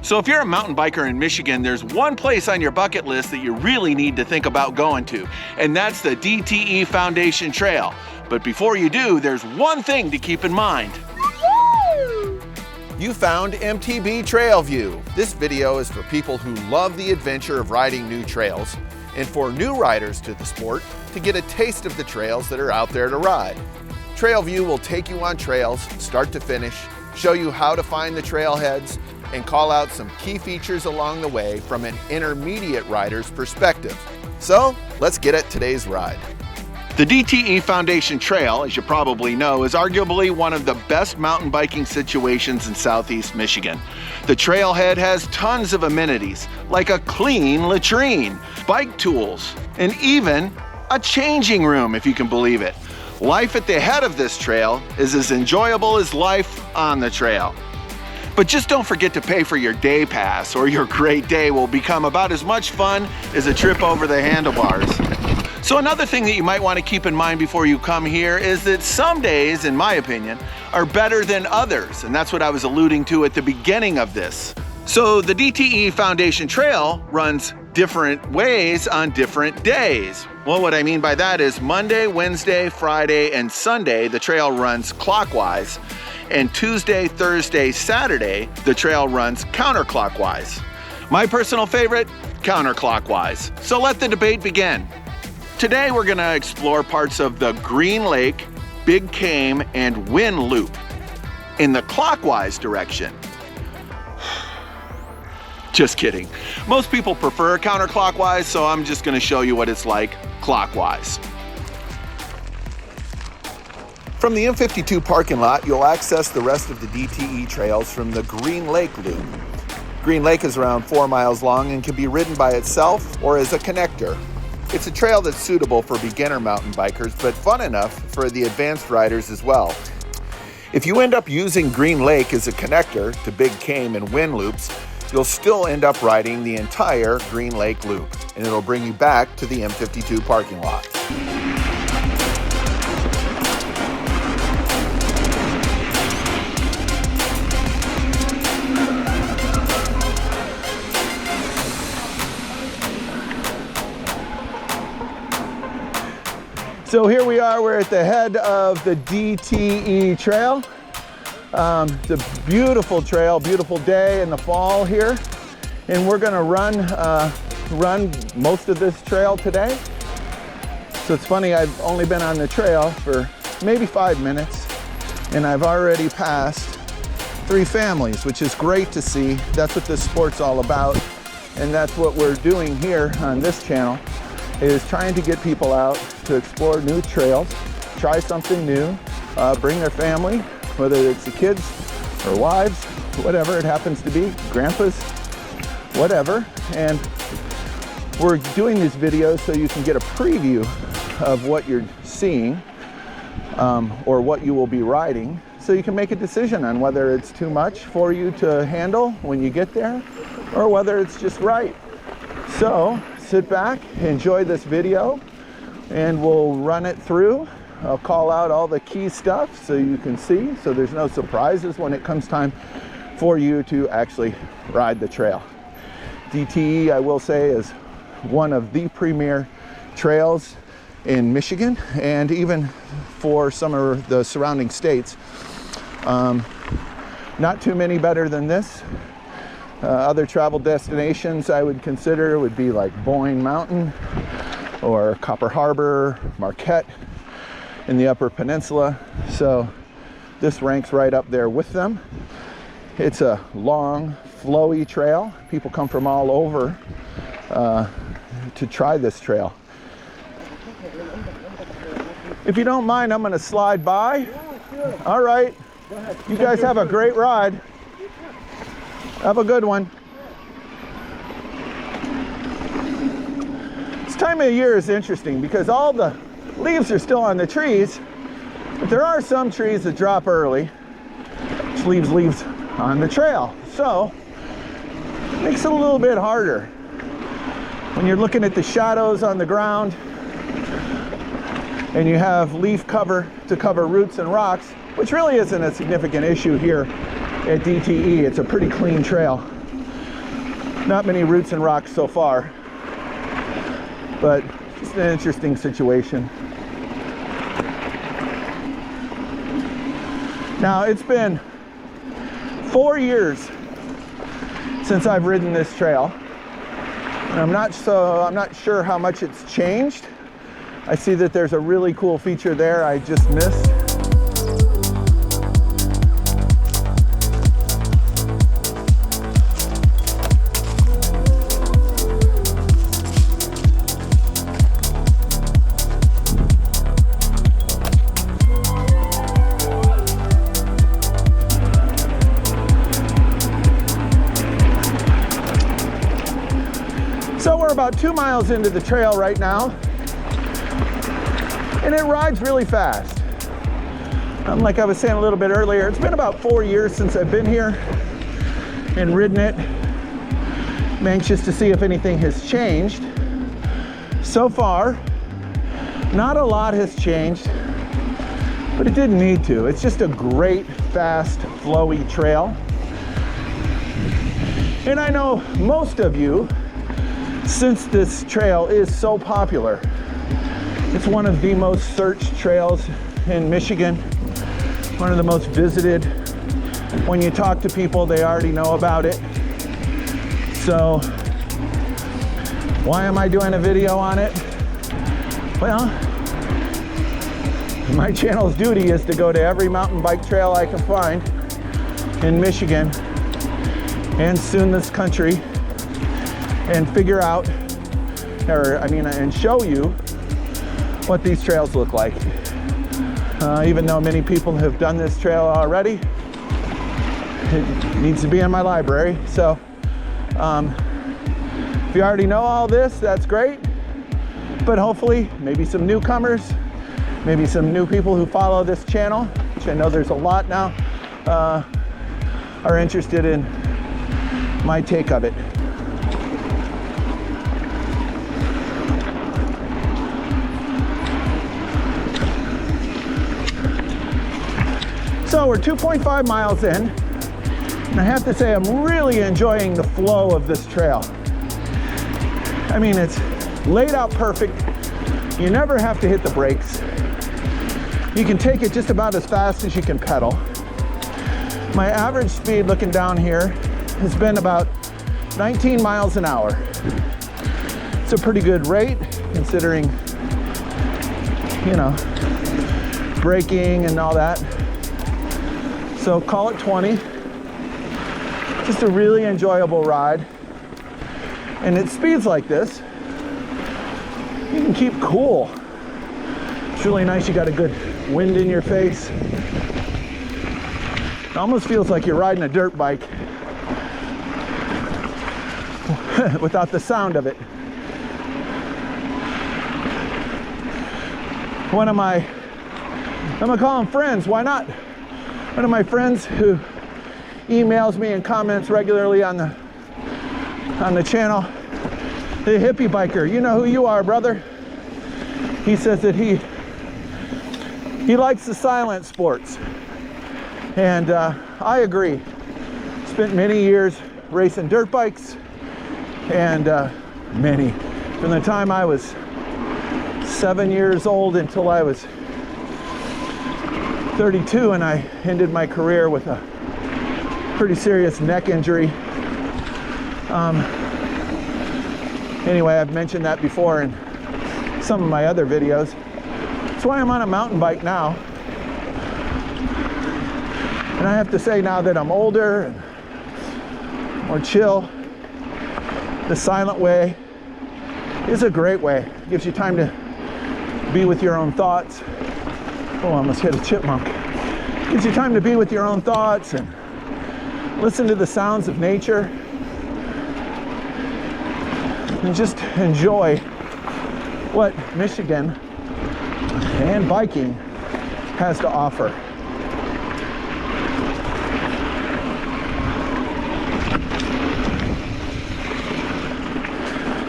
So if you're a mountain biker in Michigan, there's one place on your bucket list that you really need to think about going to, and that's the DTE Foundation Trail. But before you do, there's one thing to keep in mind. You found MTB Trailview. This video is for people who love the adventure of riding new trails, and for new riders to the sport to get a taste of the trails that are out there to ride. Trailview will take you on trails, start to finish, show you how to find the trailheads, and call out some key features along the way from an intermediate rider's perspective. So let's get at today's ride. The DTE Foundation Trail, as you probably know, is arguably one of the best mountain biking situations in Southeast Michigan. The trailhead has tons of amenities, like a clean latrine, bike tools, and even a changing room, if you can believe it. Life at the head of this trail is as enjoyable as life on the trail. But just don't forget to pay for your day pass, or your great day will become about as much fun as a trip over the handlebars. So another thing that you might want to keep in mind before you come here is that some days, in my opinion, are better than others, and that's what I was alluding to at the beginning of this. So the DTE Foundation Trail runs different ways on different days. Well, what I mean by that is Monday, Wednesday, Friday, and Sunday, the trail runs clockwise. And Tuesday, Thursday, Saturday, the trail runs counterclockwise. My personal favorite, counterclockwise. So let the debate begin. Today we're gonna explore parts of the Green Lake, Big Kame, and Winn loop in the clockwise direction. Just kidding. Most people prefer counterclockwise, so I'm just gonna show you what it's like clockwise. From the M52 parking lot, you'll access the rest of the DTE trails from the Green Lake loop. Green Lake is around 4 miles long and can be ridden by itself or as a connector. It's a trail that's suitable for beginner mountain bikers, but fun enough for the advanced riders as well. If you end up using Green Lake as a connector to Big Kame and Winn loops, you'll still end up riding the entire Green Lake loop, and it'll bring you back to the M52 parking lot. So here we are, we're at the head of the DTE Trail. It's a beautiful trail, beautiful day in the fall here. And we're gonna run most of this trail today. So it's funny, I've only been on the trail for maybe 5 minutes, and I've already passed 3 families, which is great to see. That's what this sport's all about. And that's what we're doing here on this channel, is trying to get people out to explore new trails, try something new, bring their family, whether it's the kids or wives, whatever it happens to be, grandpas, whatever. And we're doing these videos so you can get a preview of what you're seeing or what you will be riding, so you can make a decision on whether it's too much for you to handle when you get there or whether it's just right. So sit back, enjoy this video, and we'll run it through. I'll call out all the key stuff so you can see, so there's no surprises when it comes time for you to actually ride the trail. DTE, I will say, is one of the premier trails in Michigan, and even for some of the surrounding states. Not too many better than this. Other travel destinations I would consider would be like Boyne Mountain or Copper Harbor, Marquette in the Upper Peninsula. So this ranks right up there with them. It's a long, flowy trail. People come from all over to try this trail. If you don't mind, I'm going to slide by. All right. You guys have a great ride. Have a good one. This time of year is interesting because all the leaves are still on the trees, but there are some trees that drop early, which leaves leaves on the trail. So it makes it a little bit harder when you're looking at the shadows on the ground and you have leaf cover to cover roots and rocks, which really isn't a significant issue here at DTE. It's a pretty clean trail. Not many roots and rocks so far, but it's an interesting situation. Now, it's been 4 years since I've ridden this trail, and I'm not sure how much it's changed. I see that there's a really cool feature there I just missed. So we're about 2 miles into the trail right now, and it rides really fast. Like I was saying a little bit earlier, it's been about 4 years since I've been here and ridden it. I'm anxious to see if anything has changed. So far, not a lot has changed, but it didn't need to. It's just a great, fast, flowy trail. And I know most of you, since this trail is so popular, it's one of the most searched trails in Michigan, one of the most visited. When you talk to people, they already know about it. So why am I doing a video on it? Well, my channel's duty is to go to every mountain bike trail I can find in Michigan and soon this country, and figure out, and show you what these trails look like. Even though many people have done this trail already, it needs to be in my library. So if you already know all this, that's great. But hopefully, maybe some newcomers, maybe some new people who follow this channel, which I know there's a lot now, are interested in my take of it. So we're 2.5 miles in, and I have to say I'm really enjoying the flow of this trail. I mean, it's laid out perfect. You never have to hit the brakes. You can take it just about as fast as you can pedal. My average speed looking down here has been about 19 miles an hour. It's a pretty good rate considering, you know, braking and all that. So call it 20. Just a really enjoyable ride. And at speeds like this, you can keep cool. It's really nice. You got a good wind in your face. It almost feels like you're riding a dirt bike without the sound of it. One of my, I'm gonna call them friends, why not? One of my friends who emails me and comments regularly on the channel, the hippie biker, you know who you are, brother. He says that he likes the silent sports, and I agree. Spent many years racing dirt bikes, and from the time I was 7 years old until I was 32, and I ended my career with a pretty serious neck injury. Anyway, I've mentioned that before in some of my other videos. That's why I'm on a mountain bike now. And I have to say, now that I'm older and more chill, the silent way is a great way. It gives you time to be with your own thoughts. Oh, I almost hit a chipmunk. It gives you time to be with your own thoughts and listen to the sounds of nature and just enjoy what Michigan and biking has to offer.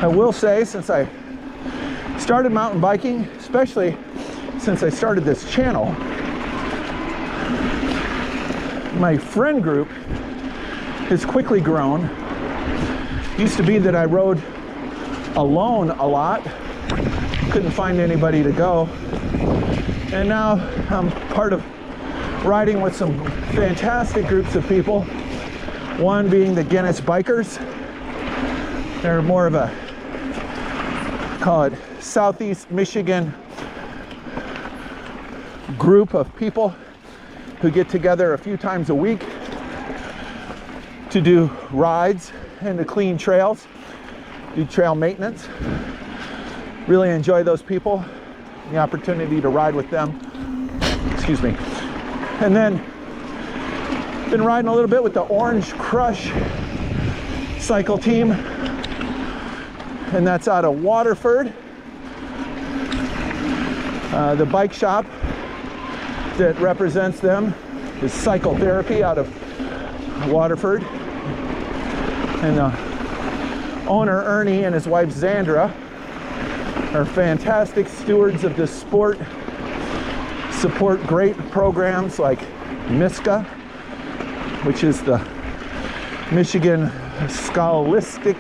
I will say, since I started mountain biking, especially since I started this channel, my friend group has quickly grown. Used to be that I rode alone a lot, couldn't find anybody to go, and now I'm part of riding with some fantastic groups of people. One being the Guinness Bikers. They're more of a, call it Southeast Michigan group of people who get together a few times a week to do rides and to clean trails, do trail maintenance. Really enjoy those people, the opportunity to ride with them. Excuse me. And then been riding a little bit with the Orange Crush cycle team, and that's out of Waterford. The bike shop that represents them is Cycle Therapy out of Waterford, and the owner Ernie and his wife Zandra are fantastic stewards of this sport, support great programs like MISCA, which is the Michigan Scholastic,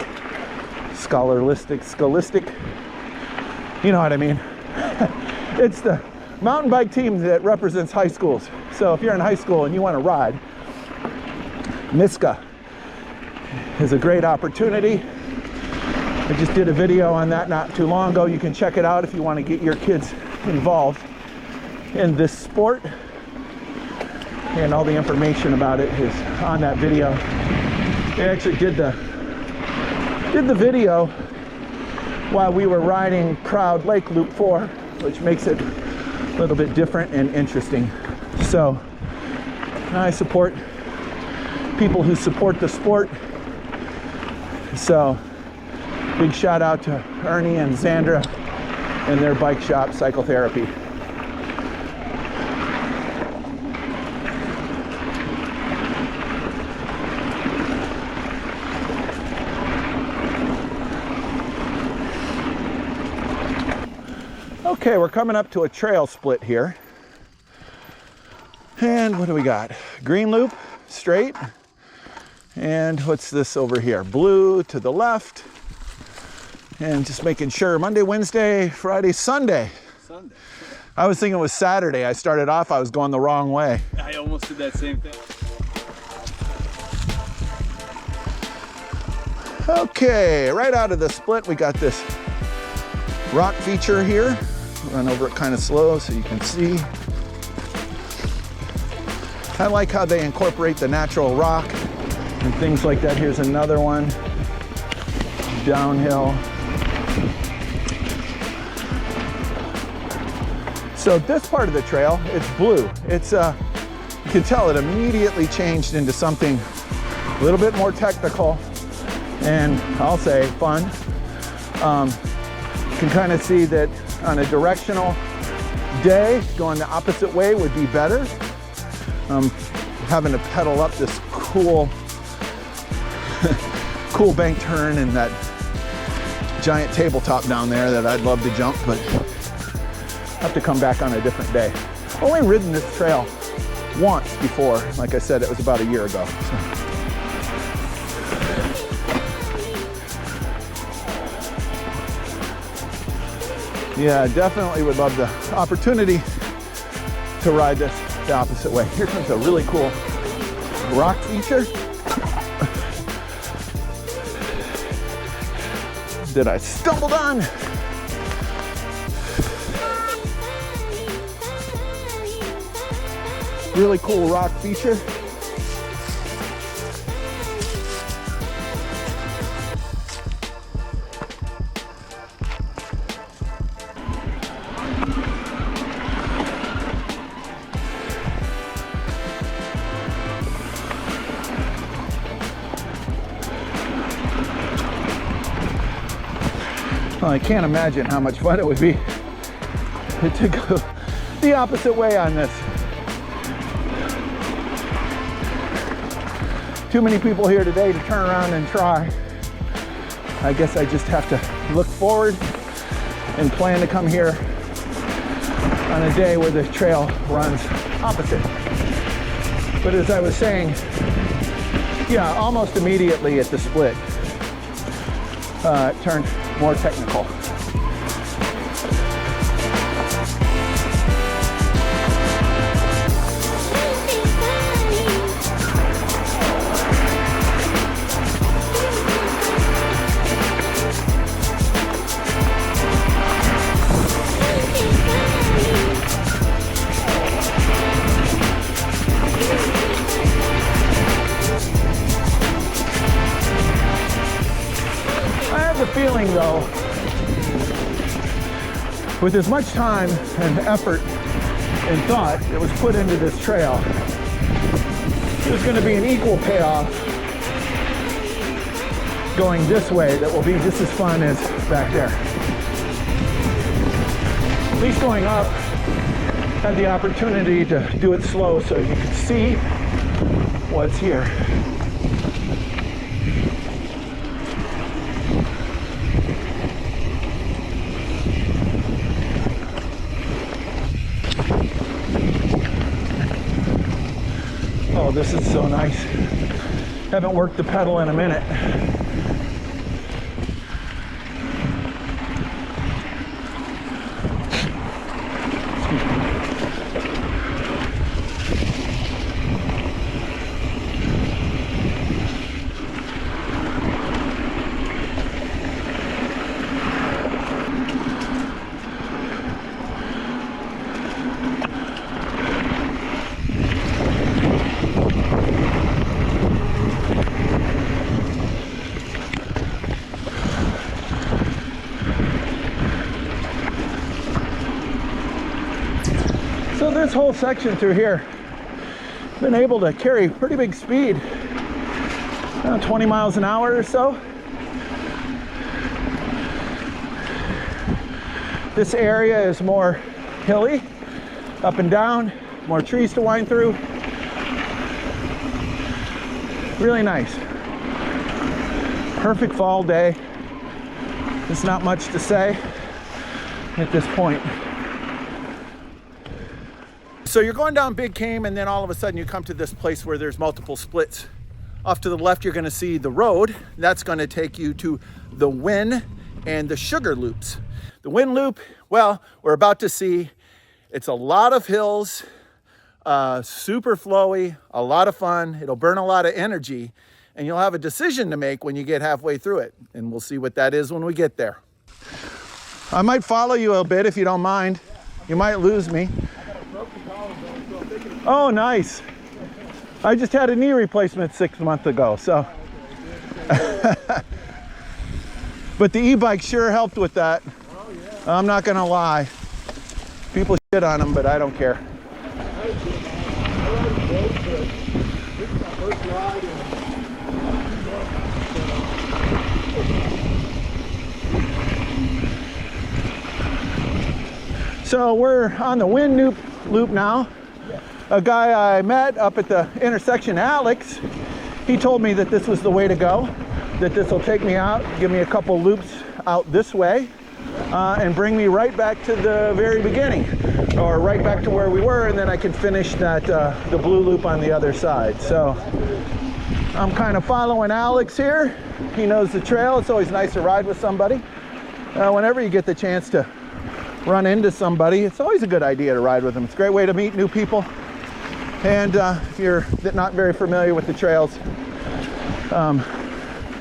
you know what I mean. It's the mountain bike team that represents high schools. So if you're in high school and you want to ride, MISCA is a great opportunity. I just did a video on that not too long ago. You can check it out if you want to get your kids involved in this sport. And all the information about it is on that video. They actually did the video while we were riding Proud Lake Loop 4, which makes it a little bit different and interesting. So I support people who support the sport. So big shout out to Ernie and Zandra and their bike shop, Cycle Therapy. Okay, we're coming up to a trail split here. And what do we got? Green loop, straight. And what's this over here? Blue to the left. And just making sure, Monday, Wednesday, Friday, Sunday. Sunday. I was thinking it was Saturday. I started off, I was going the wrong way. I almost did that same thing. Okay, right out of the split, we got this rock feature here. Run over it kind of slow so you can see. I like how they incorporate the natural rock and things like that. Here's another one, downhill. So this part of the trail, it's blue. It's you can tell it immediately changed into something a little bit more technical and I'll say fun. You can kind of see that on a directional day, going the opposite way would be better. Having to pedal up this cool bank turn and that giant tabletop down there that I'd love to jump, but have to come back on a different day. Only ridden this trail once before. Like I said, it was about a year ago. So. Yeah, definitely would love the opportunity to ride this the opposite way. Here comes a really cool rock feature that I stumbled on. Really cool rock feature. Well, I can't imagine how much fun it would be to go the opposite way on this. Too many people here today to turn around and try. I guess I just have to look forward and plan to come here on a day where the trail runs opposite. But as I was saying, yeah, almost immediately at the split, it turned more technical. Feeling though, with as much time and effort and thought that was put into this trail, there's going to be an equal payoff going this way that will be just as fun as back there. At least going up, had the opportunity to do it slow so you can see what's here. Oh, this is so nice. Haven't worked the pedal in a minute. So this whole section through here, been able to carry pretty big speed, 20 miles an hour or so. This area is more hilly, up and down, more trees to wind through. Really nice. Perfect fall day. There's not much to say at this point. So you're going down Big Kame, and then all of a sudden you come to this place where there's multiple splits. Off to the left, you're going to see the road. That's going to take you to the Winn and the Sugar Loops. The Winn Loop, well, we're about to see. It's a lot of hills, super flowy, a lot of fun. It'll burn a lot of energy, and you'll have a decision to make when you get halfway through it. And we'll see what that is when we get there. I might follow you a bit if you don't mind. You might lose me. Oh, nice. I just had a knee replacement 6 months ago, so. But the e-bike sure helped with that. Oh, yeah. I'm not gonna lie. People shit on them, but I don't care. So we're on the Winn loop now. A guy I met up at the intersection, Alex, he told me that this was the way to go, that this will take me out, give me a couple loops out this way, and bring me right back to the very beginning, or right back to where we were, and then I can finish that the blue loop on the other side. So I'm kind of following Alex here. He knows the trail. It's always nice to ride with somebody. Whenever you get the chance to run into somebody, it's always a good idea to ride with them. It's a great way to meet new people. And if you're not very familiar with the trails,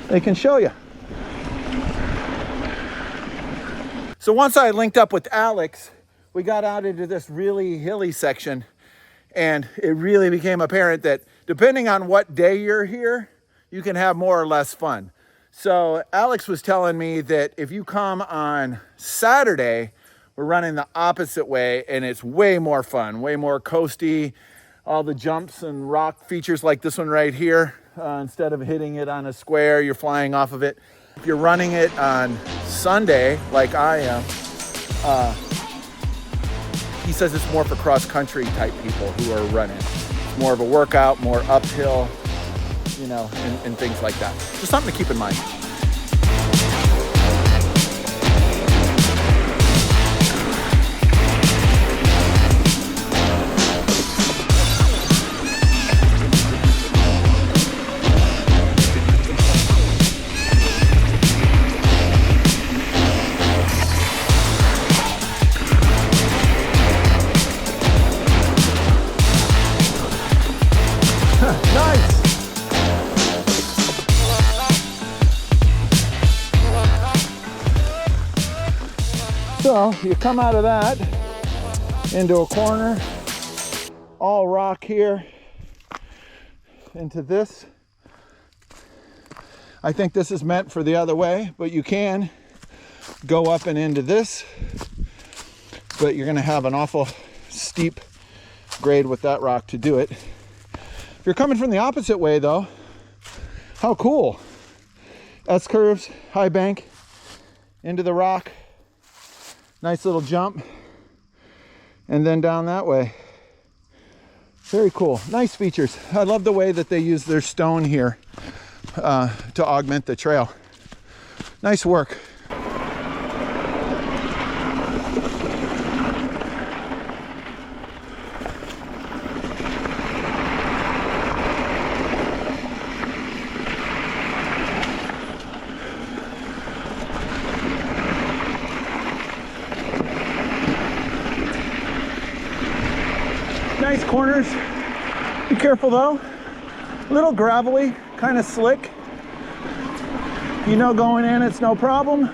they can show you. So once I linked up with Alex, we got out into this really hilly section, and it really became apparent that depending on what day you're here, you can have more or less fun. So Alex was telling me that if you come on Saturday, we're running the opposite way, and it's way more fun, way more coasty. All the jumps and rock features like this one right here. Instead of hitting it on a square, you're flying off of it. If you're running it on Sunday, like I am, he says it's more for cross-country type people who are running. It's more of a workout, more uphill, you know, and things like that. Just something to keep in mind. So you come out of that into a corner, all rock here, into this. I think this is meant for the other way, but you can go up and into this, but you're gonna have an awful steep grade with that rock to do it. If you're coming from the opposite way though, how cool. S-curves, high bank, into the rock, nice little jump, and then down that way. Very cool, nice features. I love the way that they use their stone here to augment the trail. Nice work. Nice corners. Be careful though. A little gravelly, kind of slick. You know, going in, it's no problem.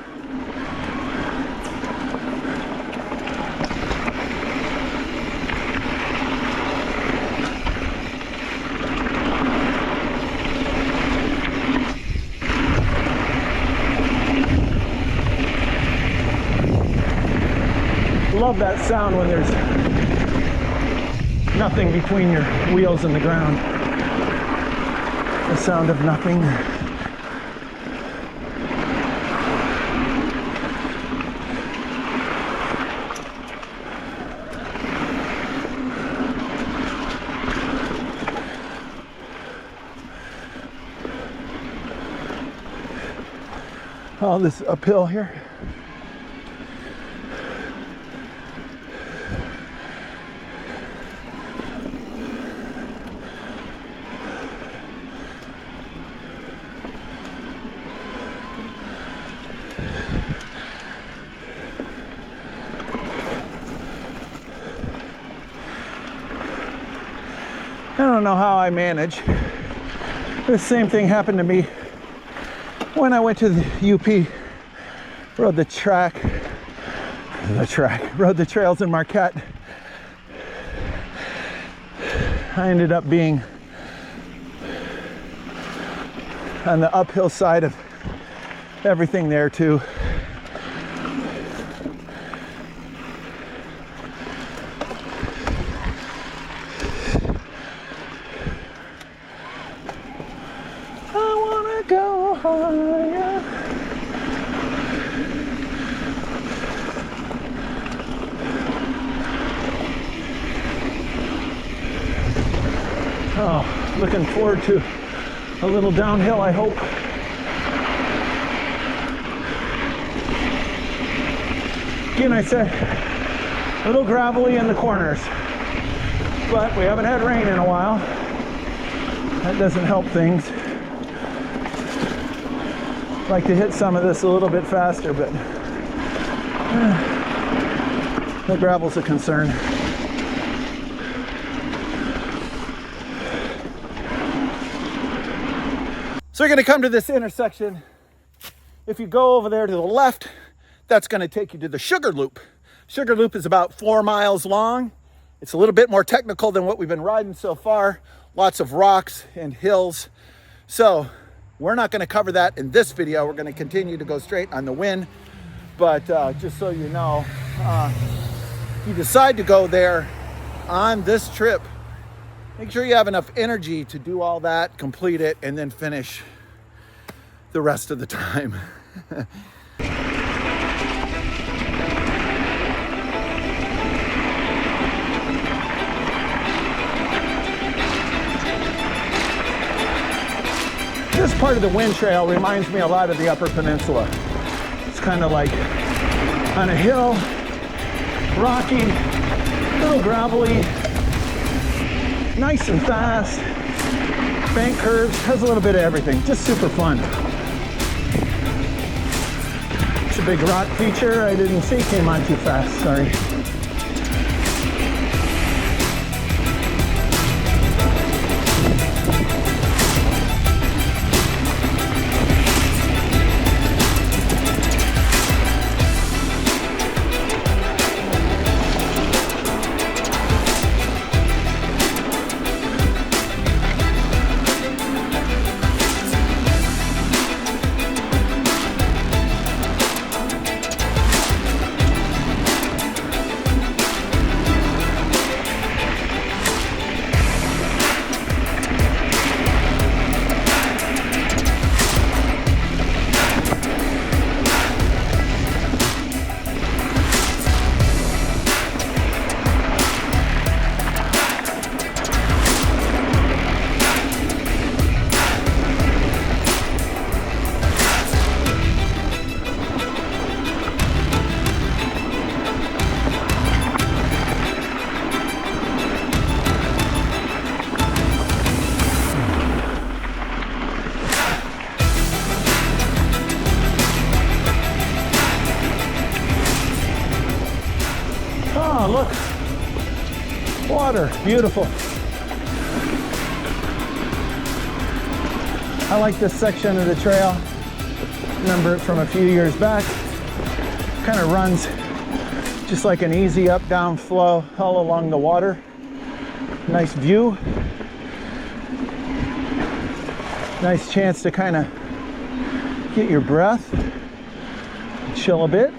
Love that sound when there's nothing between your wheels and the ground. The sound of nothing. All this uphill here. I don't know how I manage. The same thing happened to me when I went to the UP, rode the trails in Marquette. I ended up being on the uphill side of everything there too. Go higher. Oh, looking forward to a little downhill, I hope. Again, I said a little gravelly in the corners, but we haven't had rain in a while. That doesn't help things. Like to hit some of this a little bit faster, but the gravel's a concern. So you're going to come to this intersection. If you go over there to the left, that's going to take you to the Sugar Loop. Sugar Loop is about 4 miles long. It's a little bit more technical than what we've been riding so far. Lots of rocks and hills. So we're not going to cover that in this video. We're going to continue to go straight on the Winn. But just so you know, if you decide to go there on this trip, make sure you have enough energy to do all that, complete it, and then finish the rest of the time. This part of the Winn Trail reminds me a lot of the Upper Peninsula. It's kind of like on a hill, rocky, a little gravelly, nice and fast, bank curves, has a little bit of everything, just super fun. It's a big rock feature I didn't see, came on too fast, sorry. look. Water, beautiful. I like this section of the trail. Remember it from a few years back. Kind of runs just like an easy up down flow all along the water. Nice view. Nice chance to kind of get your breath, chill a bit.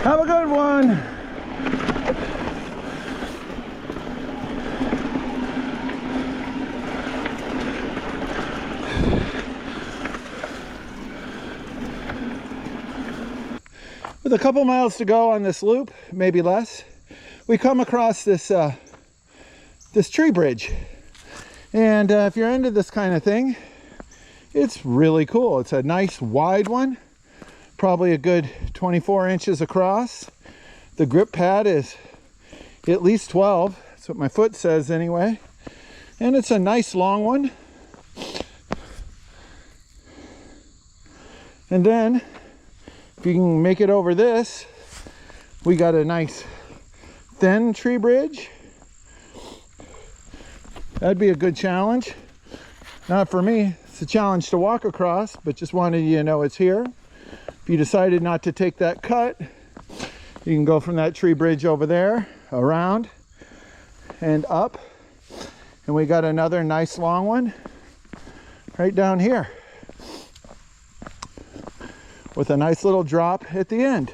Have a good one. With a couple miles to go on this loop, maybe less, we come across this this tree bridge. And if you're into this kind of thing, it's really cool. It's a nice wide one. Probably a good 24 inches across. The grip pad is at least 12. That's what my foot says anyway. And it's a nice long one. And then, if you can make it over this, we got a nice thin tree bridge. That'd be a good challenge. Not for me. It's a challenge to walk across, but just wanted you to know it's here. If you decided not to take that cut, you can go from that tree bridge over there, around, and up. And we got another nice long one right down here with a nice little drop at the end.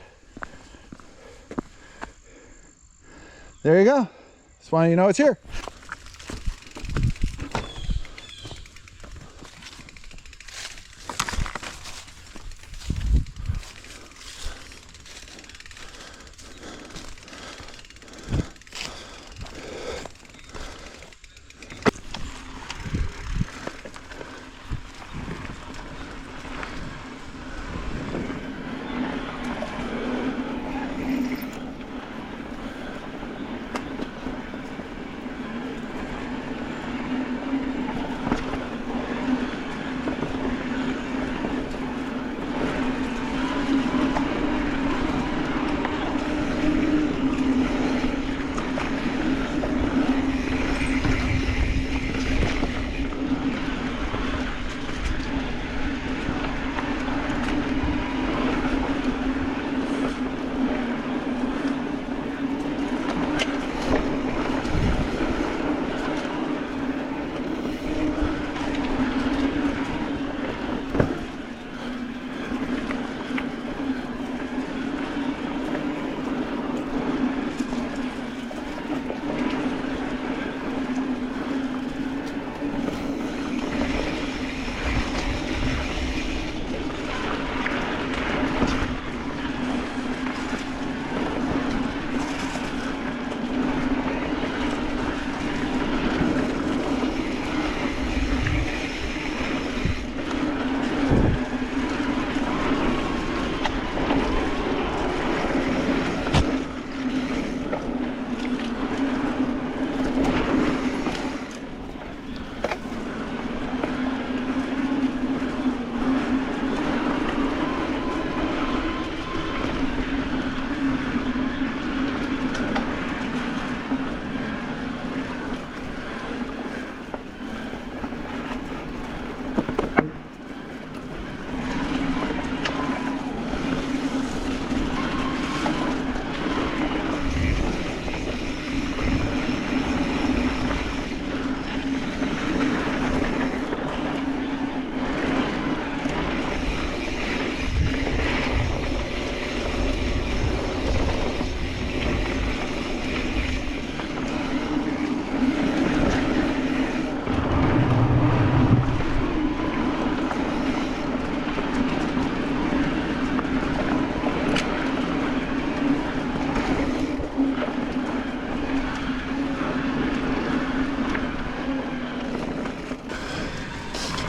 There you go. Just wanted you to know it's here.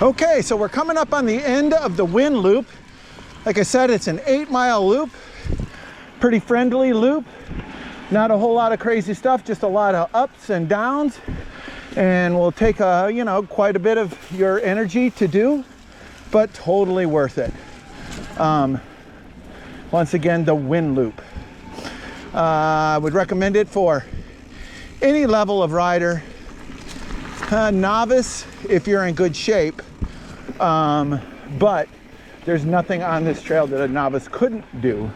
Okay, so we're coming up on the end of the Winn loop. Like I said, it's an 8-mile loop, pretty friendly loop. Not a whole lot of crazy stuff, just a lot of ups and downs, and will take quite a bit of your energy to do, but totally worth it. Once again, the Winn loop. I would recommend it for any level of rider. Novice if you're in good shape, but there's nothing on this trail that a novice couldn't do.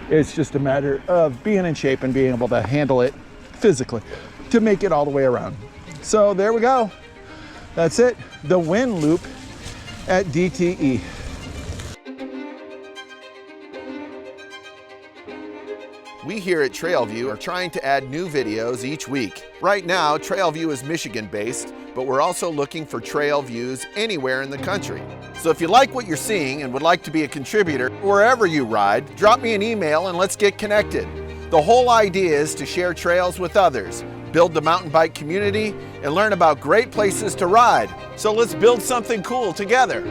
It's just a matter of being in shape and being able to handle it physically to make it all the way around. So there we go. That's it. The Winn loop at DTE. We here at Trailview are trying to add new videos each week. Right now, Trailview is Michigan-based, but we're also looking for trail views anywhere in the country. So if you like what you're seeing and would like to be a contributor wherever you ride, drop me an email and let's get connected. The whole idea is to share trails with others, build the mountain bike community, and learn about great places to ride. So let's build something cool together.